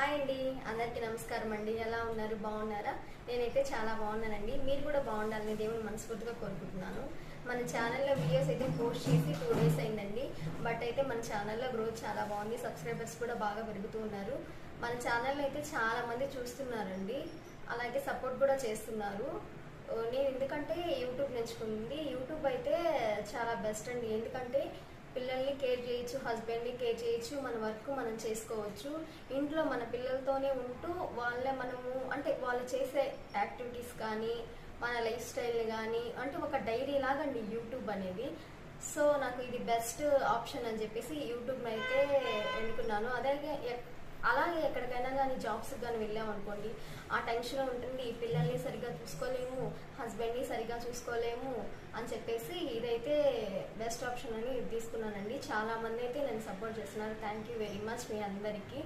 Hi అండి, అందరికీ నమస్కారం అండి. ఎలా ఉన్నారు? బాగున్నారా? నేనైతే చాలా బాగున్నానండి. మీరు కూడా బాగుండాలని దేవుని మనస్ఫూర్తిగా కోరుకుంటున్నాను. మన ఛానల్లో వీడియోస్ అయితే పోస్ట్ చేసి 2 డేస్ అయిందండి. బట్ అయితే మన ఛానల్లో గ్రోత్ చాలా బాగుంది. సబ్స్క్రైబర్స్ కూడా బాగా పెరుగుతూ ఉన్నారు. మన ఛానల్లో అయితే చాలా మంది చూస్తున్నారండి, అలాగే సపోర్ట్ కూడా చేస్తున్నారు. నేను ఎందుకంటే యూట్యూబ్ నేర్చుకుంది. యూట్యూబ్ అయితే చాలా బెస్ట్ అండి. ఎందుకంటే పిల్లల్ని కేర్ చేయొచ్చు, హస్బెండ్ని కేర్ చేయొచ్చు, మన వర్క్ మనం చేసుకోవచ్చు. ఇంట్లో మన పిల్లలతోనే ఉంటూ మనము అంటే వాళ్ళు చేసే యాక్టివిటీస్ కానీ మన లైఫ్ స్టైల్ కానీ అంటే ఒక డైరీ లాగండి యూట్యూబ్ అనేది. సో నాకు ఇది బెస్ట్ ఆప్షన్ అని చెప్పేసి యూట్యూబ్ని అయితే ఎన్నుకున్నాను. అలాగే ఎక్కడికైనా కానీ జాబ్స్ కానీ వెళ్ళామనుకోండి, ఆ టెన్షన్ ఉంటుంది, పిల్లల్ని సరిగ్గా చూసుకోలేము, హస్బెండ్ని సరిగ్గా చూసుకోలేము అని చెప్పేసి ఇదైతే బెస్ట్ ఆప్షన్ అని తీసుకున్నానండి. చాలా మంది అయితే నేను సపోర్ట్ చేస్తున్నారు. థ్యాంక్ యూ వెరీ మచ్ మీ అందరికీ.